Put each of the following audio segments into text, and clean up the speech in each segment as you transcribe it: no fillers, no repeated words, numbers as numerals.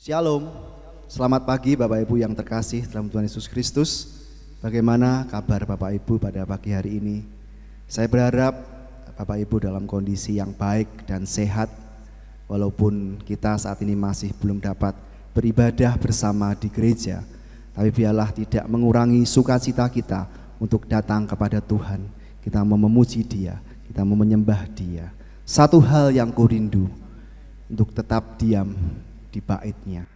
Shalom, selamat pagi Bapak Ibu yang terkasih dalam Tuhan Yesus Kristus. Bagaimana kabar Bapak Ibu pada pagi hari ini? Saya berharap Bapak Ibu dalam kondisi yang baik dan sehat. Walaupun kita saat ini masih belum dapat beribadah bersama di gereja, tapi biarlah tidak mengurangi sukacita kita untuk datang kepada Tuhan. Kita mau memuji Dia, kita mau menyembah Dia. Satu hal yang kurindu, untuk tetap diam di baitnya.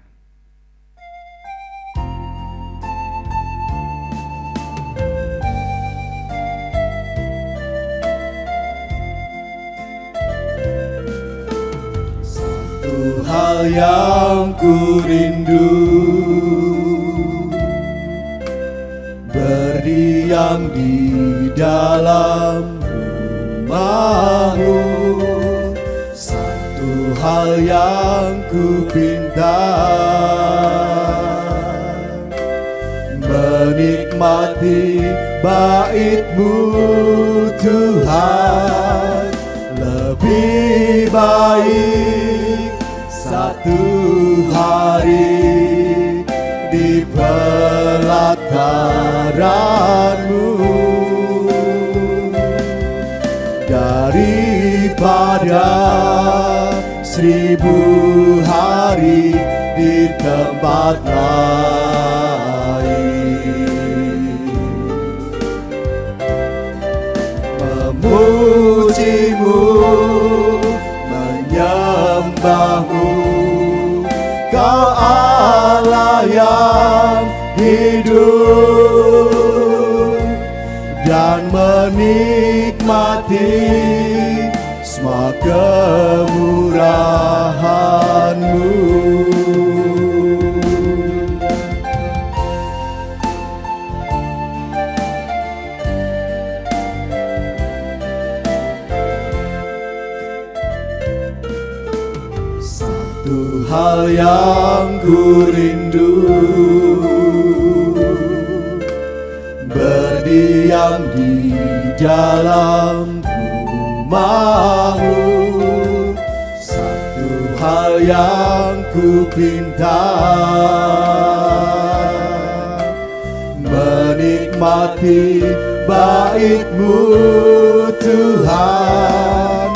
Satu hal yang kurindu, berdiam di dalam rumah-Mu. Hal yang ku pinta, menikmati bait-Mu Tuhan. Lebih baik satu hari di pelataran-Mu daripada 1000 hari di tempat lain. Memuji-Mu, menyembah-Mu, Kau Allah yang hidup, dan menikmati semua kemurahan-Mu. Satu hal yang kurindu, berdiam di dalam rumah-Mu. Satu hal yang ku pinta, menikmati bait-Mu Tuhan.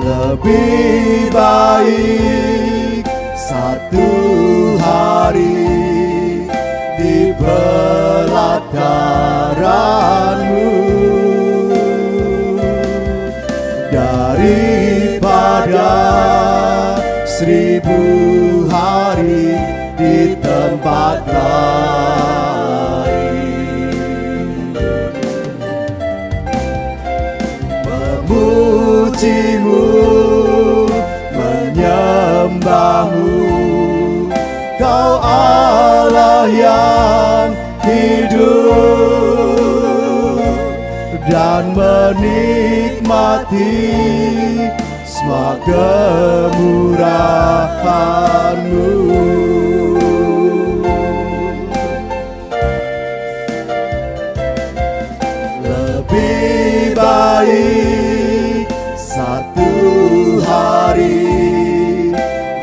Lebih baik satu hari di pelataran-Mu daripada 1000 hari di tempat lain. Memuji-Mu, menyembah-Mu, Kau Allah yang hidup, dan menikmati semua kemurahan-Mu. Lebih baik satu hari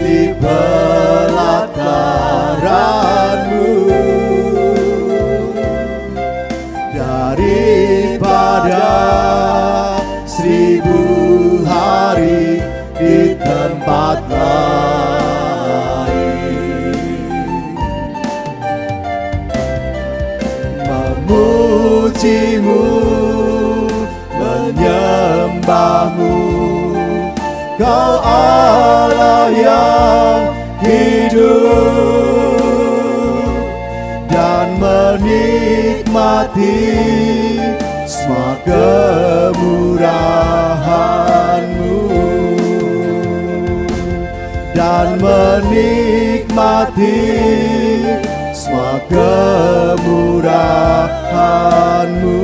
di pelataran-Mu daripada 1000 hari di tempat lain. Memuji-Mu, menyembah-Mu, Kau Allah yang hidup, dan menikmati semua kemurahan-Mu, dan menikmati semua kemurahan-Mu,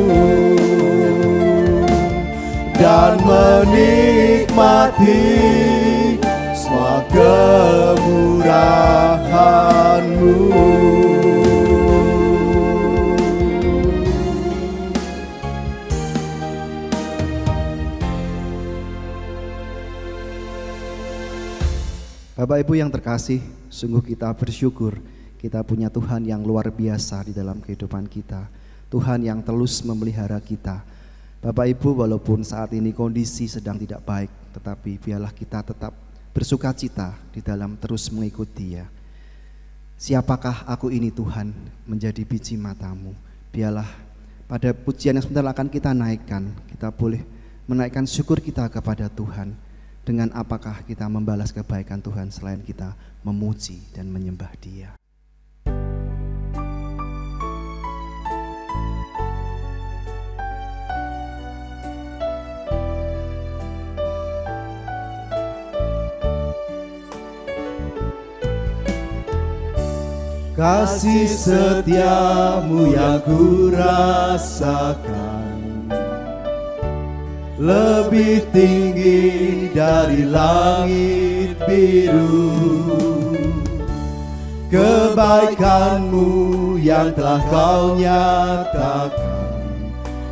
dan menikmati semua kemurahan-Mu. Bapak Ibu yang terkasih, sungguh kita bersyukur kita punya Tuhan yang luar biasa di dalam kehidupan kita. Tuhan yang terus memelihara kita. Bapak Ibu, walaupun saat ini kondisi sedang tidak baik, tetapi biarlah kita tetap bersukacita di dalam terus mengikuti Dia. Siapakah aku ini Tuhan, menjadi biji matamu. Biarlah pada pujian yang sebentar akan kita naikkan, kita boleh menaikkan syukur kita kepada Tuhan. Dengan apakah kita membalas kebaikan Tuhan selain kita memuji dan menyembah Dia. Kasih setiamu yang ku rasakan lebih tinggi dari langit biru. Kebaikanmu yang telah kau nyatakan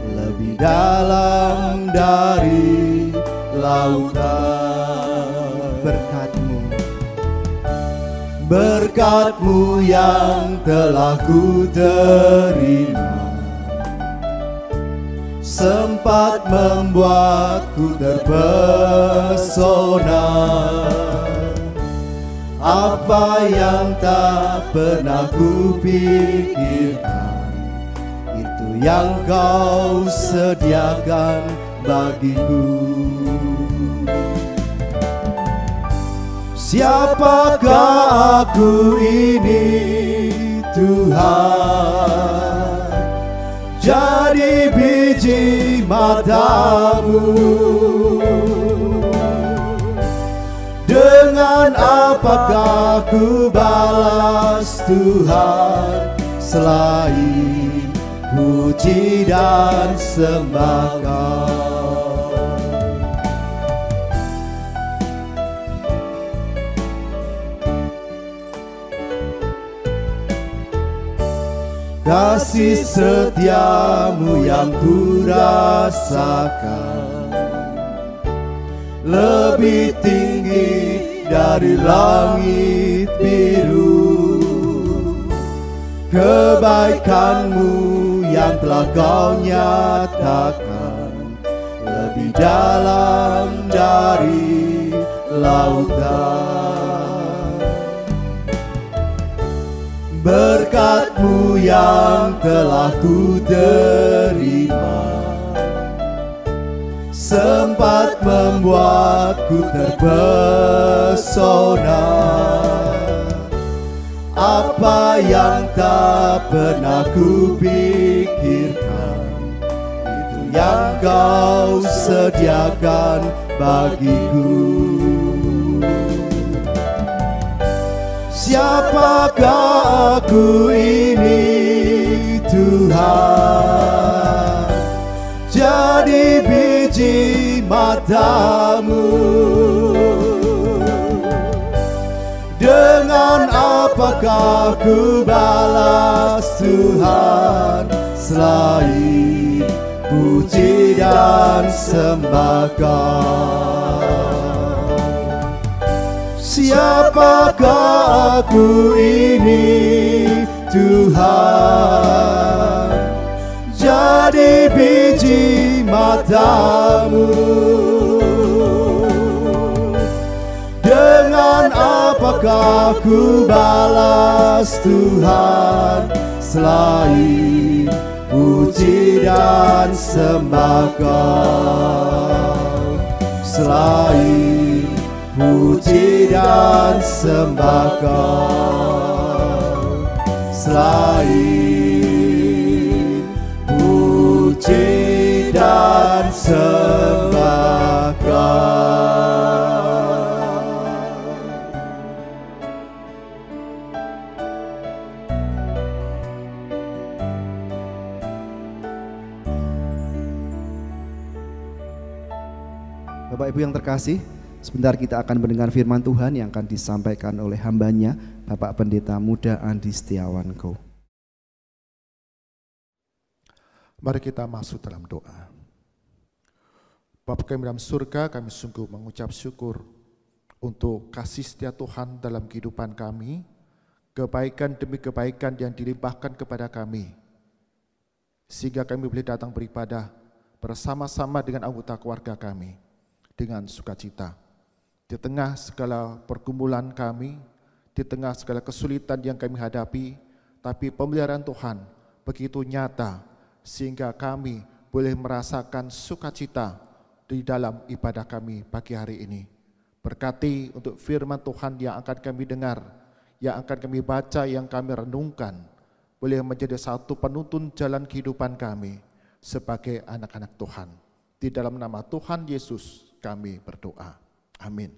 lebih dalam dari lautan. Berkat-Mu yang telah ku terima sempat membuatku terpesona. Apa yang tak pernah ku pikirkan, itu yang kau sediakan bagiku. Siapakah aku ini Tuhan, jadi biji mata-Mu. Dengan apakah ku balas Tuhan, selain puji dan sembah Kau. Kasih setiamu yang ku rasakan lebih tinggi dari langit biru. Kebaikanmu yang telah kau nyatakan lebih dalam dari lautan. Berkat-Mu yang telah ku terima sempat membuatku terpesona. Apa yang tak pernah ku pikirkan, itu yang Kau sediakan bagiku. Siapakah aku ini Tuhan, jadi biji mata-Mu. Dengan apakah ku balas Tuhan, selain puji dan sembah Kau. Siapakah aku ini Tuhan, jadi biji mata-Mu. Dengan apakah ku balas Tuhan, selain puji dan sembah Kau. Selain puji dan sembah Kau, selain puji dan sembah Kau. Bapak Ibu yang terkasih, sebentar kita akan mendengar firman Tuhan yang akan disampaikan oleh hambanya, Bapak Pendeta Muda Andi Setiawanko. Mari kita masuk dalam doa. Bapa kami dalam surga, kami sungguh mengucap syukur untuk kasih setia Tuhan dalam kehidupan kami, kebaikan demi kebaikan yang dilimpahkan kepada kami, sehingga kami boleh datang beribadah bersama-sama dengan anggota keluarga kami dengan sukacita. Di tengah segala pergumulan kami, di tengah segala kesulitan yang kami hadapi, tapi pemeliharaan Tuhan begitu nyata sehingga kami boleh merasakan sukacita di dalam ibadah kami pagi hari ini. Berkati untuk firman Tuhan yang akan kami dengar, yang akan kami baca, yang kami renungkan, boleh menjadi satu penuntun jalan kehidupan kami sebagai anak-anak Tuhan. Di dalam nama Tuhan Yesus kami berdoa. Amin.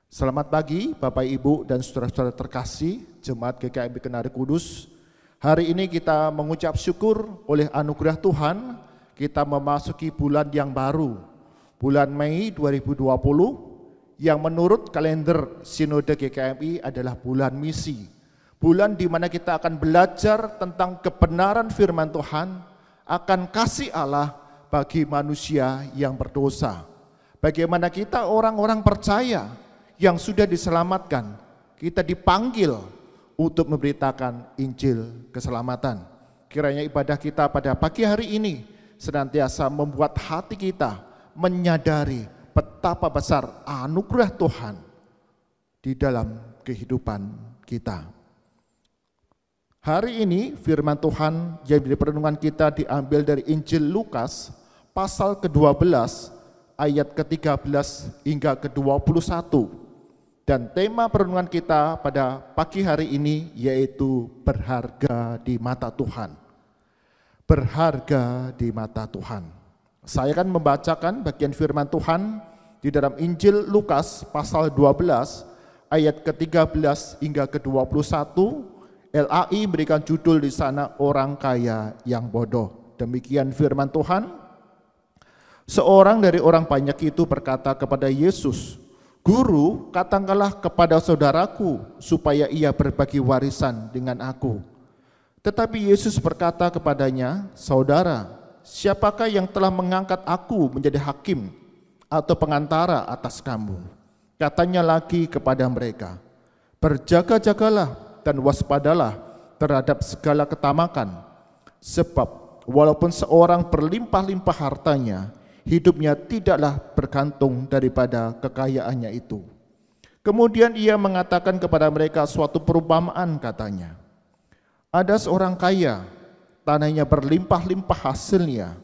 Selamat pagi Bapak Ibu dan saudara-saudara terkasih Jemaat GKMI Kenari Kudus. Hari ini kita mengucap syukur oleh anugerah Tuhan, kita memasuki bulan yang baru, bulan Mei 2020, yang menurut kalender Sinode GKMI adalah bulan misi. Bulan di mana kita akan belajar tentang kebenaran firman Tuhan, akan kasih Allah bagi manusia yang berdosa. Bagaimana kita orang-orang percaya yang sudah diselamatkan, kita dipanggil untuk memberitakan Injil keselamatan. Kiranya ibadah kita pada pagi hari ini senantiasa membuat hati kita menyadari betapa besar anugerah Tuhan di dalam kehidupan kita. Hari ini firman Tuhan yang menjadi perenungan kita diambil dari Injil Lukas pasal ke-12 ayat ke-13 hingga ke-21. Dan tema perenungan kita pada pagi hari ini yaitu berharga di mata Tuhan. Berharga di mata Tuhan. Saya akan membacakan bagian firman Tuhan di dalam Injil Lukas pasal 12 ayat ke-13 hingga ke-21. LAI memberikan judul di sana orang kaya yang bodoh. Demikian firman Tuhan. Seorang dari orang banyak itu berkata kepada Yesus, "Guru, katakanlah kepada saudaraku supaya ia berbagi warisan dengan aku." Tetapi Yesus berkata kepadanya, "Saudara, siapakah yang telah mengangkat aku menjadi hakim atau pengantara atas kamu?" Katanya lagi kepada mereka, "Berjaga-jagalah dan waspadalah terhadap segala ketamakan, sebab walaupun seorang berlimpah-limpah hartanya, hidupnya tidaklah bergantung daripada kekayaannya itu." Kemudian ia mengatakan kepada mereka suatu perumpamaan, katanya, "Ada seorang kaya, tanahnya berlimpah-limpah hasilnya.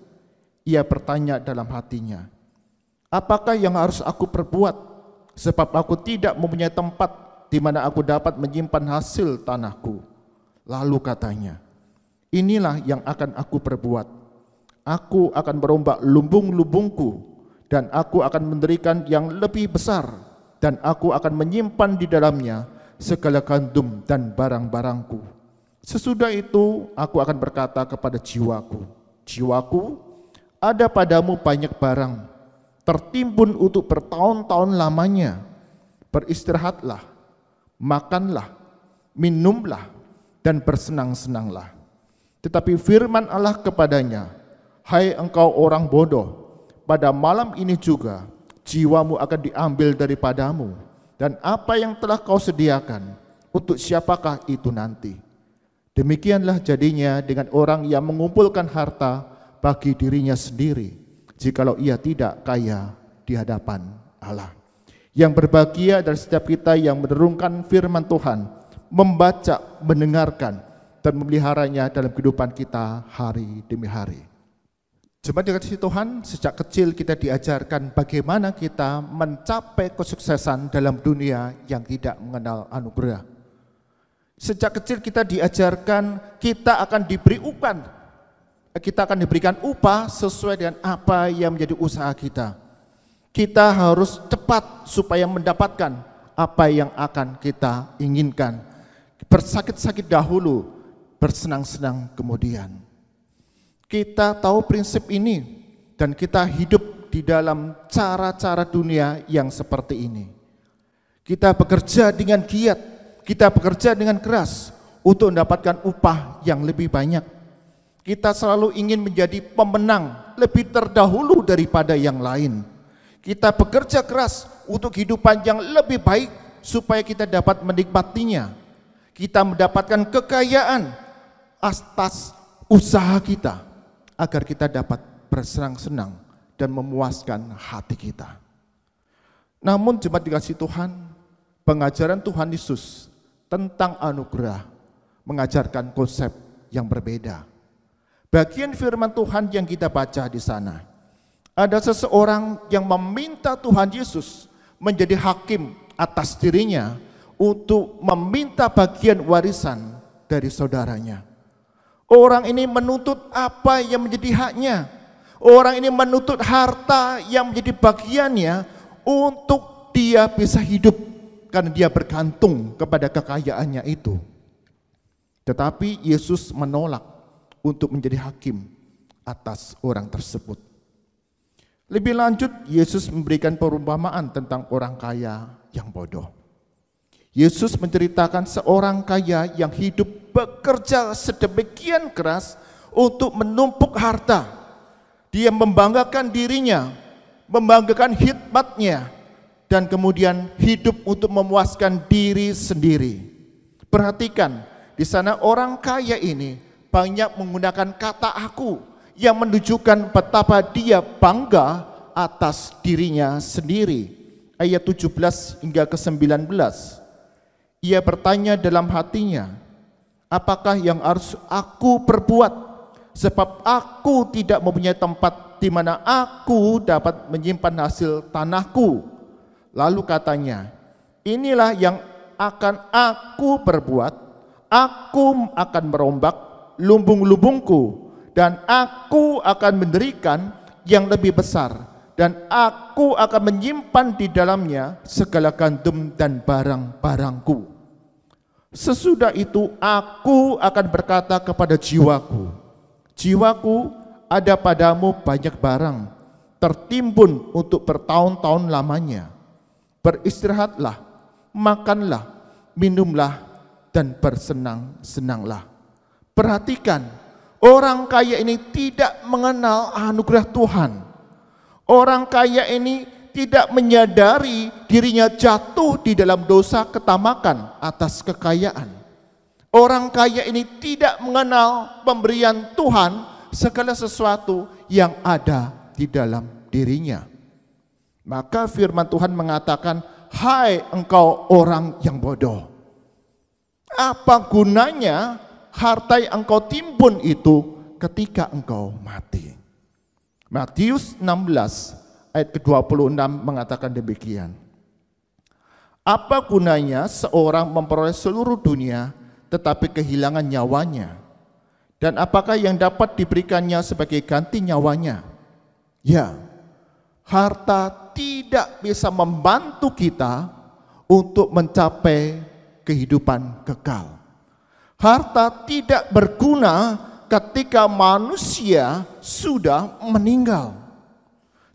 Ia bertanya dalam hatinya, apakah yang harus aku perbuat? Sebab aku tidak mempunyai tempat di mana aku dapat menyimpan hasil tanahku." Lalu katanya, "Inilah yang akan aku perbuat. Aku akan merombak lumbung-lumbungku, dan aku akan mendirikan yang lebih besar, dan aku akan menyimpan di dalamnya segala gandum dan barang-barangku. Sesudah itu aku akan berkata kepada jiwaku, jiwaku, ada padamu banyak barang, tertimbun untuk bertahun-tahun lamanya. Beristirahatlah, makanlah, minumlah, dan bersenang-senanglah." Tetapi firman Allah kepadanya, "Hai engkau orang bodoh, pada malam ini juga jiwamu akan diambil daripadamu, dan apa yang telah kau sediakan, untuk siapakah itu nanti?" Demikianlah jadinya dengan orang yang mengumpulkan harta bagi dirinya sendiri, jikalau ia tidak kaya di hadapan Allah. Yang berbahagia dari setiap kita yang mendengarkan firman Tuhan, membaca, mendengarkan, dan memeliharanya dalam kehidupan kita hari demi hari. Jemaat dikasihi Tuhan, sejak kecil kita diajarkan bagaimana kita mencapai kesuksesan dalam dunia yang tidak mengenal anugerah. Sejak kecil kita diajarkan kita akan diberikan upah sesuai dengan apa yang menjadi usaha kita. Kita harus cepat supaya mendapatkan apa yang akan kita inginkan. Bersakit-sakit dahulu, bersenang-senang kemudian. Kita tahu prinsip ini dan kita hidup di dalam cara-cara dunia yang seperti ini. Kita bekerja dengan giat, kita bekerja dengan keras untuk mendapatkan upah yang lebih banyak. Kita selalu ingin menjadi pemenang lebih terdahulu daripada yang lain. Kita bekerja keras untuk kehidupan yang lebih baik supaya kita dapat menikmatinya. Kita mendapatkan kekayaan atas usaha kita agar kita dapat bersenang-senang dan memuaskan hati kita. Namun jemaat dikasih Tuhan, pengajaran Tuhan Yesus tentang anugerah mengajarkan konsep yang berbeda. Bagian firman Tuhan yang kita baca di sana, ada seseorang yang meminta Tuhan Yesus menjadi hakim atas dirinya untuk meminta bagian warisan dari saudaranya. Orang ini menuntut apa yang menjadi haknya. Orang ini menuntut harta yang menjadi bagiannya untuk dia bisa hidup karena dia bergantung kepada kekayaannya itu. Tetapi Yesus menolak untuk menjadi hakim atas orang tersebut. Lebih lanjut, Yesus memberikan perumpamaan tentang orang kaya yang bodoh. Yesus menceritakan seorang kaya yang hidup bekerja sedemikian keras untuk menumpuk harta. Dia membanggakan dirinya, membanggakan hikmatnya, dan kemudian hidup untuk memuaskan diri sendiri. Perhatikan, di sana orang kaya ini banyak menggunakan kata aku yang menunjukkan betapa dia bangga atas dirinya sendiri. Ayat 17 hingga ke 19. Ia bertanya dalam hatinya, apakah yang harus aku perbuat? Sebab aku tidak mempunyai tempat di mana aku dapat menyimpan hasil tanahku. Lalu katanya, inilah yang akan aku perbuat. Aku akan merombak lumbung-lumbungku, dan aku akan mendirikan yang lebih besar, dan aku akan menyimpan di dalamnya segala gandum dan barang-barangku. Sesudah itu aku akan berkata kepada jiwaku, jiwaku, ada padamu banyak barang, tertimbun untuk bertahun-tahun lamanya. Beristirahatlah, makanlah, minumlah, dan bersenang-senanglah. Perhatikan, orang kaya ini tidak mengenal anugerah Tuhan. Orang kaya ini tidak menyadari dirinya jatuh di dalam dosa ketamakan atas kekayaan. Orang kaya ini tidak mengenal pemberian Tuhan, segala sesuatu yang ada di dalam dirinya. Maka firman Tuhan mengatakan, hai engkau orang yang bodoh, apa gunanya harta yang engkau timbun itu ketika engkau mati? Matius 16 ayat ke-26 mengatakan demikian. Apa gunanya seorang memperoleh seluruh dunia tetapi kehilangan nyawanya? Dan apakah yang dapat diberikannya sebagai ganti nyawanya? Ya, harta tidak bisa membantu kita untuk mencapai kehidupan kekal. Harta tidak berguna ketika manusia sudah meninggal.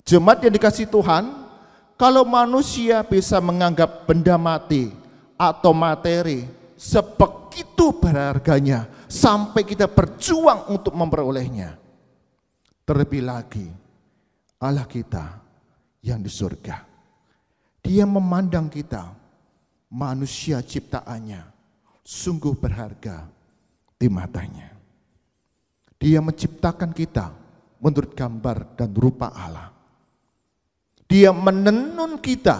Jemaat yang dikasihi Tuhan, kalau manusia bisa menganggap benda mati atau materi sebegitu berharganya sampai kita berjuang untuk memperolehnya, terlebih lagi Allah kita yang di surga, Dia memandang kita manusia ciptaannya sungguh berharga di matanya. Dia menciptakan kita menurut gambar dan rupa Allah. Dia menenun kita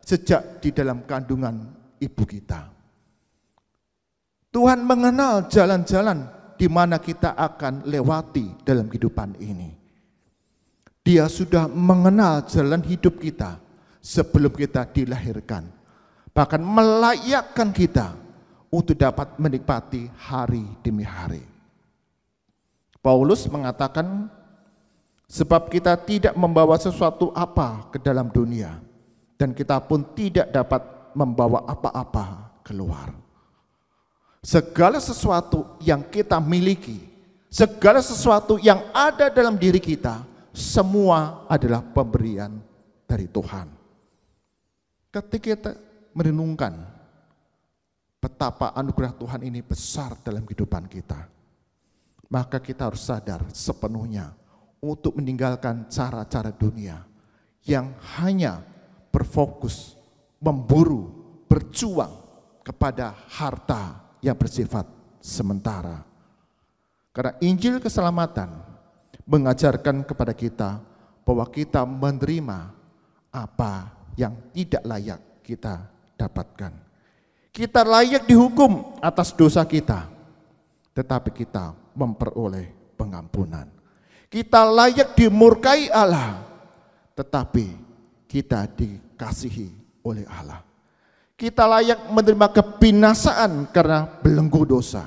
sejak di dalam kandungan ibu kita. Tuhan mengenal jalan-jalan di mana kita akan lewati dalam kehidupan ini. Dia sudah mengenal jalan hidup kita sebelum kita dilahirkan. Bahkan melayakkan kita untuk dapat menikmati hari demi hari. Paulus mengatakan, sebab kita tidak membawa sesuatu apa ke dalam dunia, dan kita pun tidak dapat membawa apa-apa keluar. Segala sesuatu yang kita miliki, segala sesuatu yang ada dalam diri kita, semua adalah pemberian dari Tuhan. Ketika kita merenungkan betapa anugerah Tuhan ini besar dalam kehidupan kita, maka kita harus sadar sepenuhnya untuk meninggalkan cara-cara dunia yang hanya berfokus, memburu, berjuang kepada harta yang bersifat sementara. Karena Injil keselamatan mengajarkan kepada kita bahwa kita menerima apa yang tidak layak kita dapatkan. Kita layak dihukum atas dosa kita, tetapi kita memperoleh pengampunan. Kita layak dimurkai Allah, tetapi kita dikasihi oleh Allah. Kita layak menerima kebinasaan karena belenggu dosa,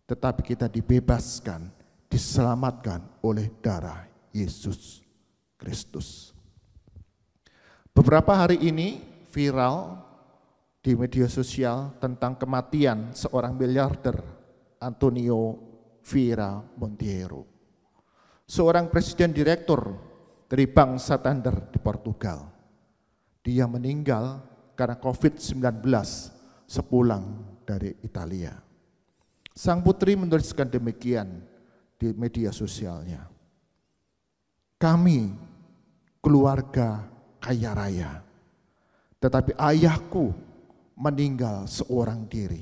tetapi kita dibebaskan, diselamatkan oleh darah Yesus Kristus. Beberapa hari ini viral di media sosial tentang kematian seorang miliarder, Antonio Vieira Monteiro, seorang presiden direktur dari Bank Santander di Portugal. Dia meninggal karena COVID-19 sepulang dari Italia. Sang putri menuliskan demikian di media sosialnya. Kami keluarga kaya raya, tetapi ayahku meninggal seorang diri.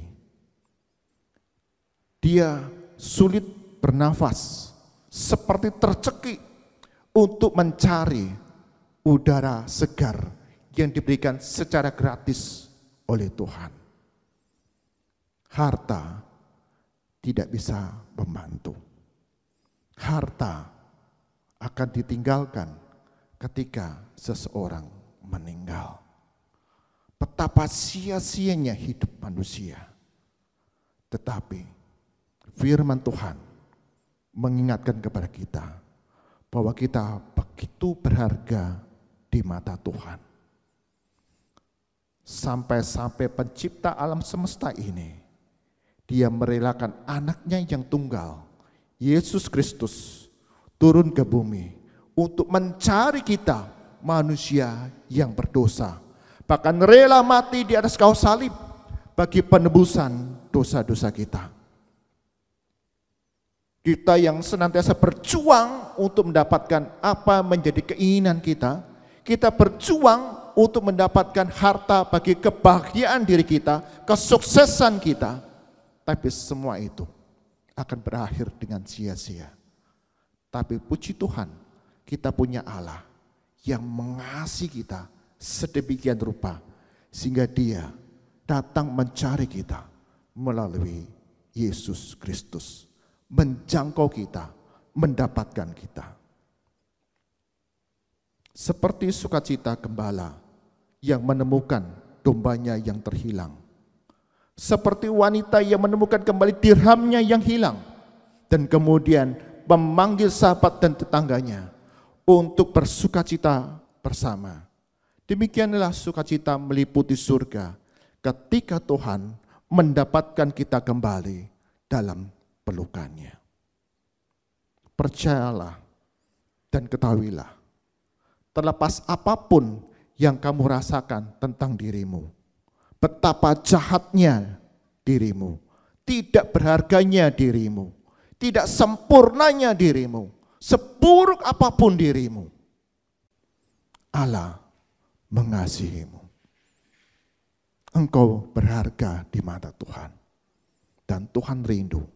Dia sulit bernafas, seperti tercekik untuk mencari udara segar yang diberikan secara gratis oleh Tuhan. Harta tidak bisa membantu. Harta akan ditinggalkan ketika seseorang meninggal. Betapa sia-sianya hidup manusia. Tetapi firman Tuhan mengingatkan kepada kita bahwa kita begitu berharga di mata Tuhan. Sampai-sampai pencipta alam semesta ini, Dia merelakan anaknya yang tunggal, Yesus Kristus, turun ke bumi untuk mencari kita, manusia yang berdosa. Bahkan rela mati di atas kayu salib bagi penebusan dosa-dosa kita. Kita yang senantiasa berjuang untuk mendapatkan apa menjadi keinginan kita. Kita berjuang untuk mendapatkan harta bagi kebahagiaan diri kita, kesuksesan kita. Tapi semua itu akan berakhir dengan sia-sia. Tapi puji Tuhan, kita punya Allah yang mengasihi kita sedemikian rupa, sehingga Dia datang mencari kita melalui Yesus Kristus. Menjangkau kita, mendapatkan kita. Seperti sukacita gembala yang menemukan dombanya yang terhilang. Seperti wanita yang menemukan kembali dirhamnya yang hilang. Dan kemudian memanggil sahabat dan tetangganya untuk bersukacita bersama. Demikianlah sukacita meliputi surga ketika Tuhan mendapatkan kita kembali dalam pelukannya. Percayalah dan ketahuilah, terlepas apapun yang kamu rasakan tentang dirimu, betapa jahatnya dirimu, tidak berharganya dirimu, tidak sempurnanya dirimu, seburuk apapun dirimu, Allah mengasihimu. Engkau berharga di mata Tuhan, dan Tuhan rindu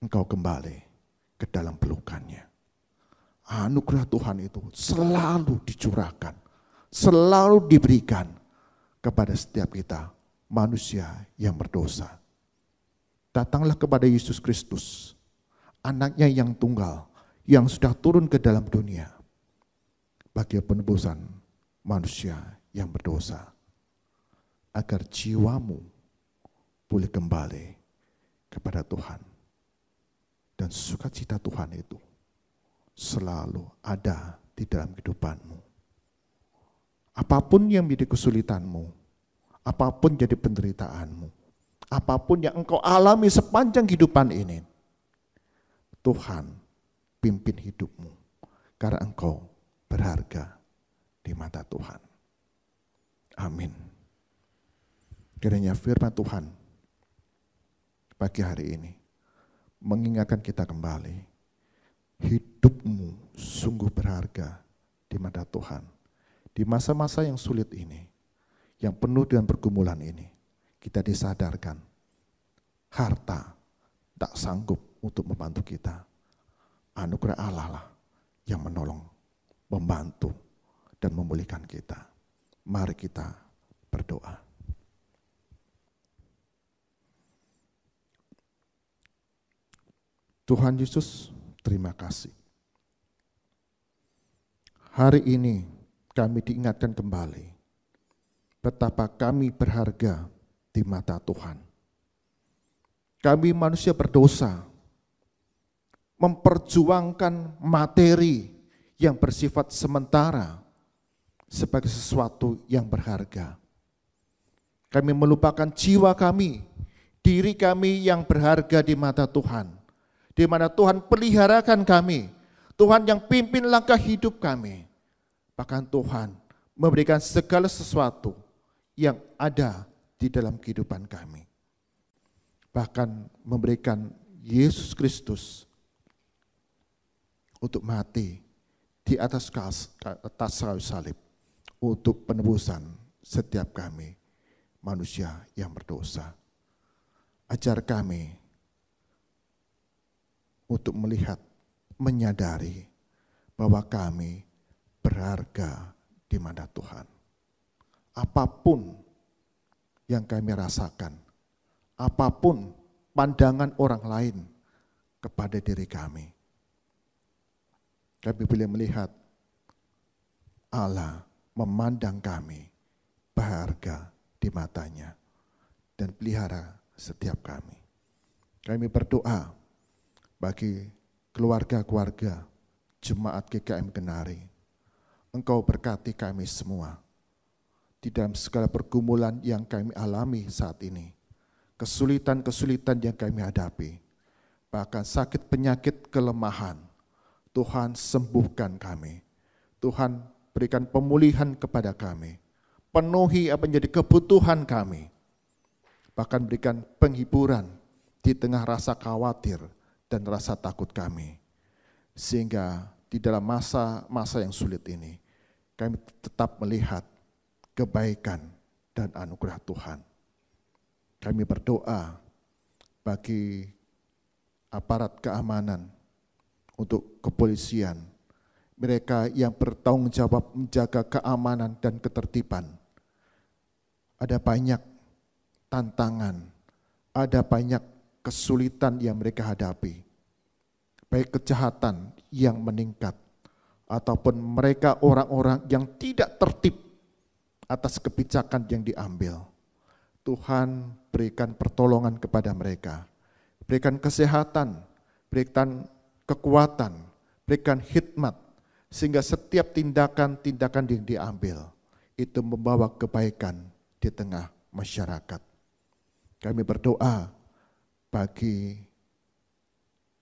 engkau kembali ke dalam pelukannya. Anugerah Tuhan itu selalu dicurahkan, selalu diberikan kepada setiap kita, manusia yang berdosa. Datanglah kepada Yesus Kristus, anaknya yang tunggal, yang sudah turun ke dalam dunia, bagi penebusan manusia yang berdosa, agar jiwamu boleh kembali kepada Tuhan. Dan sukacita Tuhan itu selalu ada di dalam kehidupanmu. Apapun yang menjadi kesulitanmu, apapun jadi penderitaanmu, apapun yang engkau alami sepanjang kehidupan ini, Tuhan pimpin hidupmu, karena engkau berharga di mata Tuhan. Amin. Kiranya firman Tuhan pagi hari ini mengingatkan kita kembali, hidupmu sungguh berharga di mata Tuhan. Di masa-masa yang sulit ini, yang penuh dengan pergumulan ini, kita disadarkan harta tak sanggup untuk membantu kita. Anugerah Allah lah yang menolong, membantu, dan memulihkan kita. Mari kita berdoa. Tuhan Yesus, terima kasih. Hari ini kami diingatkan kembali betapa kami berharga di mata Tuhan. Kami manusia berdosa, memperjuangkan materi yang bersifat sementara sebagai sesuatu yang berharga. Kami melupakan jiwa kami, diri kami yang berharga di mata Tuhan. Di mana Tuhan peliharakan kami, Tuhan yang pimpin langkah hidup kami. Bahkan Tuhan memberikan segala sesuatu yang ada di dalam kehidupan kami. Bahkan memberikan Yesus Kristus untuk mati di atas kayu salib untuk penebusan setiap kami manusia yang berdosa. Ajar kami untuk melihat, menyadari bahwa kami berharga di mana Tuhan. Apapun yang kami rasakan, apapun pandangan orang lain kepada diri kami, kami boleh melihat Allah memandang kami berharga di matanya dan pelihara setiap kami. Kami berdoa bagi keluarga-keluarga Jemaat GKM Kenari. Engkau berkati kami semua di dalam segala pergumulan yang kami alami saat ini. Kesulitan-kesulitan yang kami hadapi. Bahkan sakit penyakit kelemahan. Tuhan sembuhkan kami. Tuhan berikan pemulihan kepada kami. Penuhi apa yang menjadi kebutuhan kami. Bahkan berikan penghiburan di tengah rasa khawatir dan rasa takut kami. Sehingga di dalam masa-masa yang sulit ini, kami tetap melihat kebaikan dan anugerah Tuhan. Kami berdoa bagi aparat keamanan, untuk kepolisian, mereka yang bertanggung jawab menjaga keamanan dan ketertiban. Ada banyak tantangan, ada banyak kesulitan yang mereka hadapi, baik kejahatan yang meningkat, ataupun mereka orang-orang yang tidak tertib atas kebijakan yang diambil. Tuhan berikan pertolongan kepada mereka, berikan kesehatan, berikan kekuatan, berikan hikmat, sehingga setiap tindakan-tindakan yang diambil itu membawa kebaikan di tengah masyarakat. Kami berdoa bagi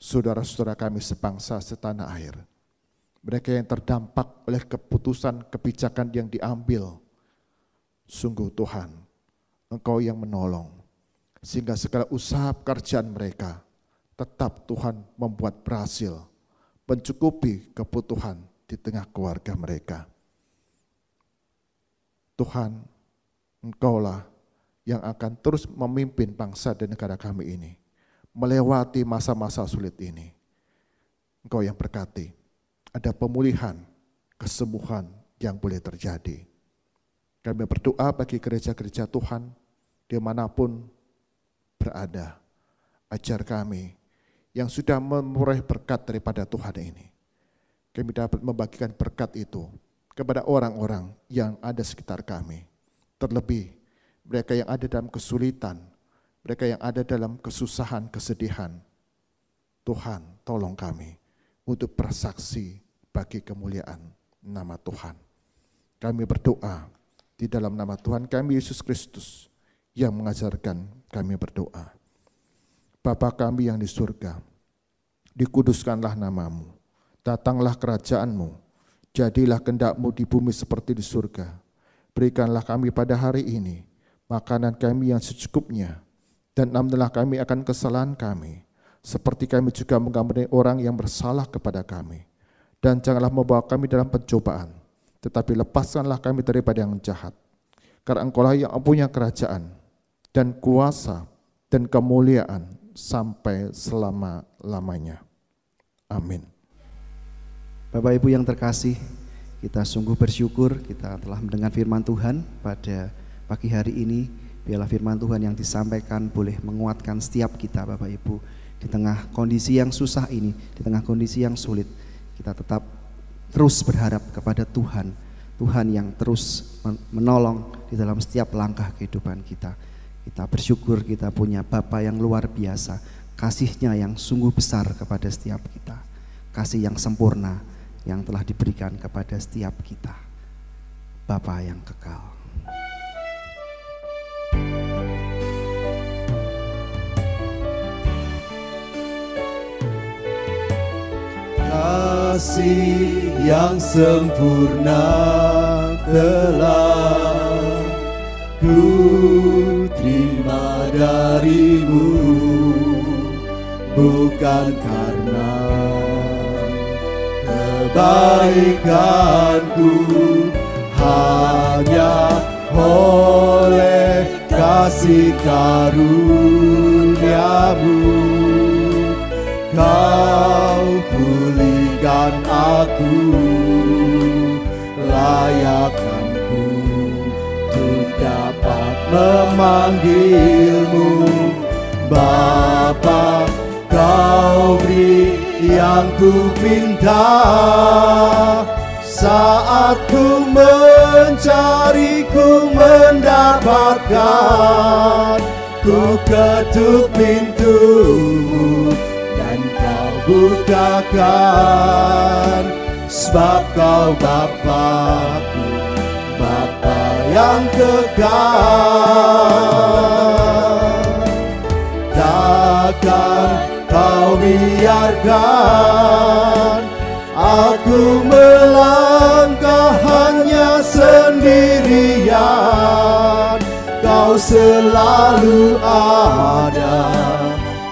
saudara-saudara kami sebangsa setanah air, mereka yang terdampak oleh keputusan kebijakan yang diambil. Sungguh Tuhan, Engkau yang menolong, sehingga segala usaha pekerjaan mereka tetap Tuhan membuat berhasil, mencukupi kebutuhan di tengah keluarga mereka. Tuhan, Engkaulah yang akan terus memimpin bangsa dan negara kami ini, melewati masa-masa sulit ini. Engkau yang berkati, ada pemulihan, kesembuhan yang boleh terjadi. Kami berdoa bagi gereja-gereja Tuhan, dimanapun berada. Ajar kami yang sudah memperoleh berkat daripada Tuhan ini, kami dapat membagikan berkat itu kepada orang-orang yang ada sekitar kami. Terlebih mereka yang ada dalam kesulitan, mereka yang ada dalam kesusahan, kesedihan. Tuhan, tolong kami untuk bersaksi bagi kemuliaan nama Tuhan. Kami berdoa di dalam nama Tuhan kami Yesus Kristus yang mengajarkan kami berdoa. Bapa kami yang di surga, dikuduskanlah namamu, datanglah kerajaanmu, jadilah kehendak-mu di bumi seperti di surga. Berikanlah kami pada hari ini makanan kami yang secukupnya, dan ampunilah kami akan kesalahan kami, seperti kami juga mengampuni orang yang bersalah kepada kami. Dan janganlah membawa kami dalam pencobaan, tetapi lepaskanlah kami daripada yang jahat. Karena Engkaulah yang punya kerajaan dan kuasa dan kemuliaan sampai selama-lamanya. Amin. Bapak Ibu yang terkasih, kita sungguh bersyukur kita telah mendengar firman Tuhan pada pagi hari ini. Biarlah firman Tuhan yang disampaikan boleh menguatkan setiap kita Bapak Ibu. Di tengah kondisi yang susah ini, di tengah kondisi yang sulit, kita tetap terus berharap kepada Tuhan. Tuhan yang terus menolong di dalam setiap langkah kehidupan kita. Kita bersyukur kita punya Bapa yang luar biasa, kasih-Nya yang sungguh besar kepada setiap kita. Kasih yang sempurna yang telah diberikan kepada setiap kita. Bapa yang kekal. Kasih yang sempurna telah ku terima darimu, bukan karena kebaikanku, hanya oleh kasih karunia-Mu. Kau pulihkan aku, layakkanku untuk dapat memanggil-Mu. Bapa, Kau beri yang ku minta, saat ku mencari, ku mendapatkan. Ku ketuk pintu-Mu dan Kau bukakan, sebab Kau Bapa-Ku, Bapa yang kekal. Takkan Kau biarkan aku melangkah hanya sendirian. Kau selalu ada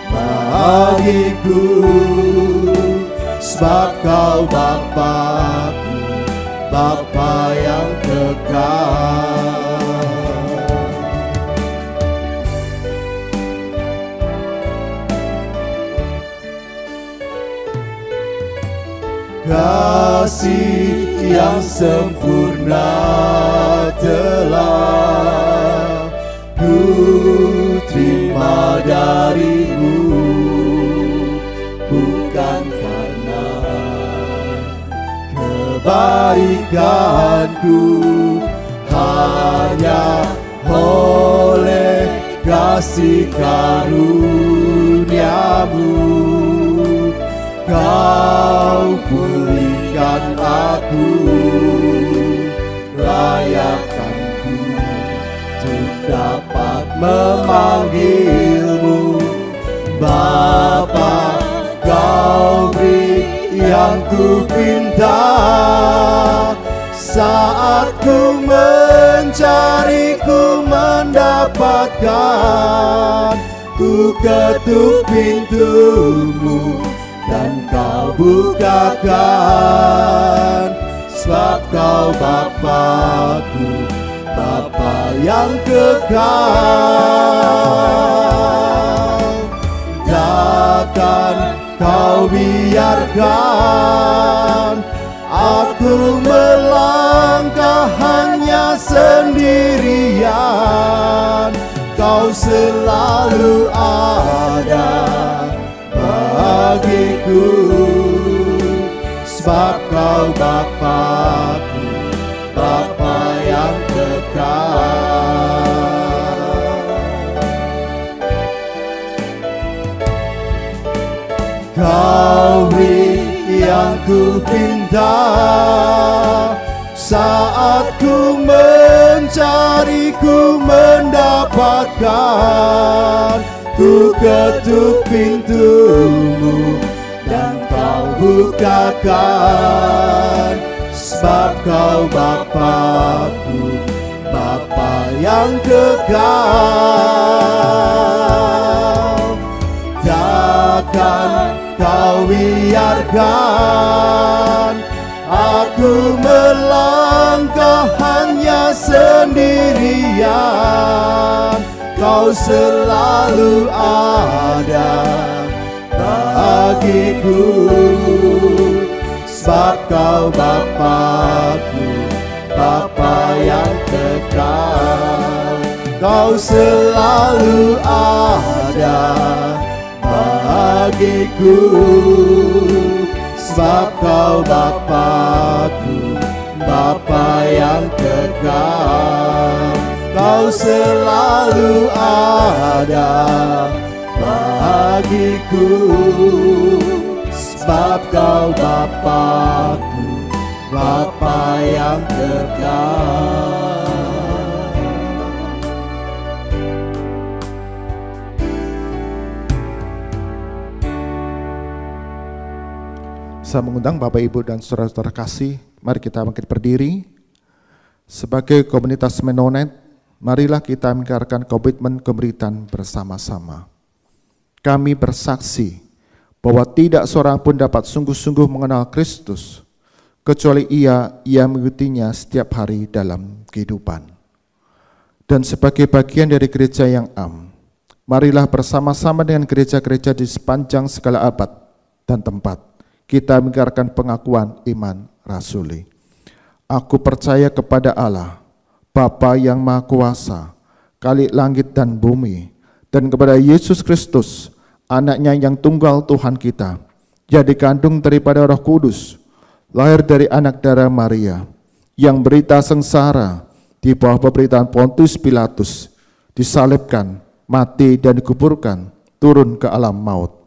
bagiku, sebab Kau Bapa-Ku, Bapa yang kekal. Kasih yang sempurna telah ku terima darimu, bukan karena kebaikanku, hanya oleh kasih karunia-Mu. Kau pulihkan aku, layakkanku untuk dapat memanggil-Mu. Bapa, Kau beri yang ku pinta, saat ku mencari, ku mendapatkan. Ku ketuk pintu-Mu dan Kau bukakan, sebab Kau Bapa-Ku, Bapa yang kekal. Takkan Kau biarkan aku melangkah hanya sendirian. Kau selalu ada bagiku, sebab Kau Bapa-Ku, Bapa yang kekal. Kau beri yang ku pinta, saat ku mencari, ku mendapatkan. Ku ketuk pintu-Mu dan Kau bukakan, sebab Kau Bapa-Ku, Bapa yang kekal. Takkan Kau biarkan aku melangkah sendirian, Kau selalu ada bagiku, sebab Kau Bapa-Ku, Bapa yang kekal. Kau selalu ada bagiku, sebab Kau Bapa-Ku, Bapa yang kekal. Kau selalu ada bagiku, sebab Kau Bapa-Ku, Bapa yang kekal. Saya mengundang Bapak, Ibu, dan saudara-saudara kasih, mari kita bangkit berdiri. Sebagai komunitas Menonet, marilah kita mengikrarkan komitmen pemberitaan bersama-sama. Kami bersaksi bahwa tidak seorang pun dapat sungguh-sungguh mengenal Kristus, kecuali ia mengikutinya setiap hari dalam kehidupan. Dan sebagai bagian dari gereja yang am, marilah bersama-sama dengan gereja-gereja di sepanjang segala abad dan tempat, kita mengikrarkan pengakuan iman rasuli. Aku percaya kepada Allah, Bapa yang Maha Kuasa, Khalik langit dan bumi, dan kepada Yesus Kristus, anaknya yang tunggal Tuhan kita, yang dikandung daripada Roh Kudus, lahir dari anak darah Maria, yang berita sengsara di bawah pemerintahan Pontius Pilatus, disalibkan, mati dan dikuburkan, turun ke alam maut.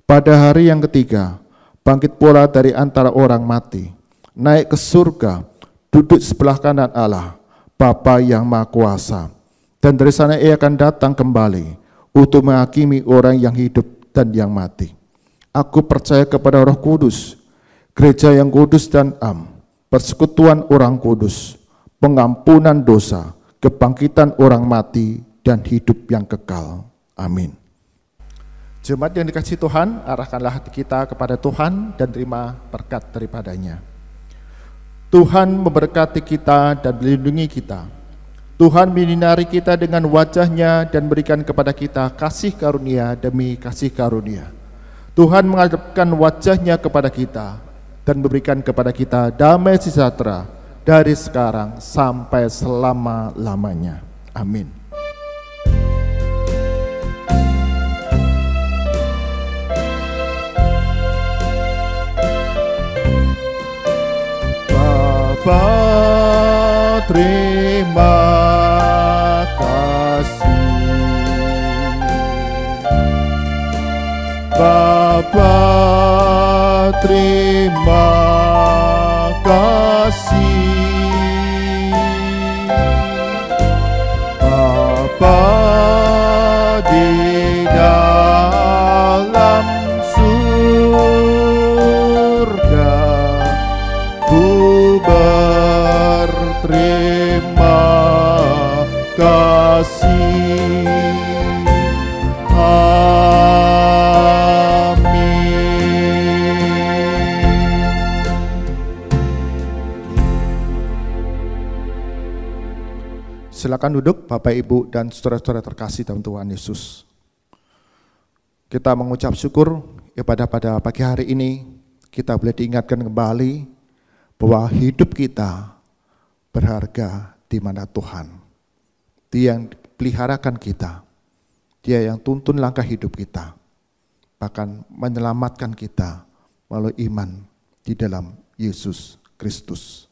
Pada hari yang ketiga, bangkit pula dari antara orang mati, naik ke surga, duduk sebelah kanan Allah, Bapa yang Maha Kuasa. Dan dari sana ia akan datang kembali untuk menghakimi orang yang hidup dan yang mati. Aku percaya kepada Roh Kudus, gereja yang kudus dan am, persekutuan orang kudus, pengampunan dosa, kebangkitan orang mati, dan hidup yang kekal. Amin. Jemaat yang dikasihi Tuhan, arahkanlah hati kita kepada Tuhan dan terima berkat daripadanya. Tuhan memberkati kita dan melindungi kita. Tuhan menyinari kita dengan wajah-Nya dan berikan kepada kita kasih karunia demi kasih karunia. Tuhan menghadapkan wajah-Nya kepada kita dan memberikan kepada kita damai sejahtera dari sekarang sampai selama-lamanya. Amin. Bapa, terima kasih. Bapa, terima kasih. Bapa di dalam surga, ku berterima kasih. Silakan duduk Bapak, Ibu, dan saudara-saudara terkasih dalam Tuhan Yesus. Kita mengucap syukur pada pagi hari ini kita boleh diingatkan kembali bahwa hidup kita berharga di mana Tuhan. Dia yang peliharakan kita, Dia yang tuntun langkah hidup kita, bahkan menyelamatkan kita melalui iman di dalam Yesus Kristus.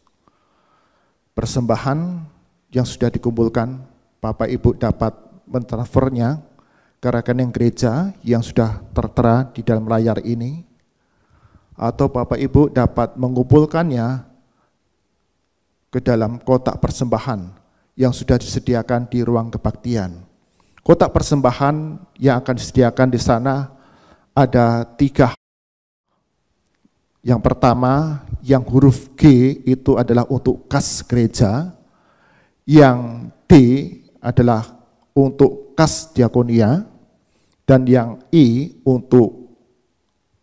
Persembahan yang sudah dikumpulkan, Bapak Ibu dapat mentransfernya ke rekening gereja yang sudah tertera di dalam layar ini, atau Bapak Ibu dapat mengumpulkannya ke dalam kotak persembahan yang sudah disediakan di ruang kebaktian. Kotak persembahan yang akan disediakan di sana ada 3. Yang pertama, yang huruf G itu adalah untuk kas gereja, yang D adalah untuk kas diakonia, dan yang I untuk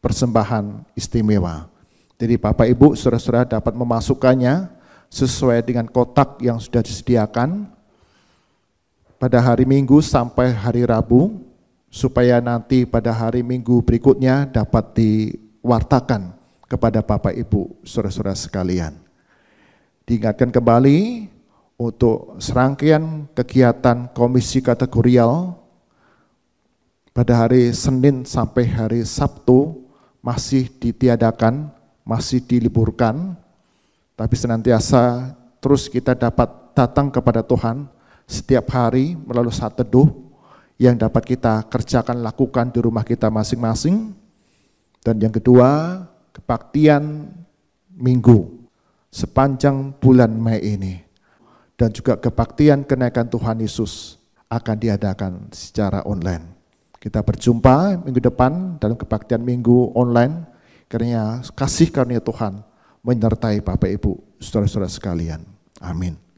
persembahan istimewa. Jadi Bapak Ibu, saudara-saudara dapat memasukkannya sesuai dengan kotak yang sudah disediakan pada hari Minggu sampai hari Rabu, supaya nanti pada hari Minggu berikutnya dapat diwartakan kepada Bapak Ibu saudara-saudara sekalian. Diingatkan kembali untuk serangkaian kegiatan komisi kategorial pada hari Senin sampai hari Sabtu masih ditiadakan, masih diliburkan, tapi senantiasa terus kita dapat datang kepada Tuhan setiap hari melalui saat teduh yang dapat kita kerjakan, lakukan di rumah kita masing-masing. Dan yang kedua, kebaktian Minggu sepanjang bulan Mei ini, dan juga kebaktian kenaikan Tuhan Yesus akan diadakan secara online. Kita berjumpa minggu depan dalam kebaktian Minggu online, karena kasih karunia Tuhan menyertai Bapak Ibu saudara-saudara sekalian. Amin.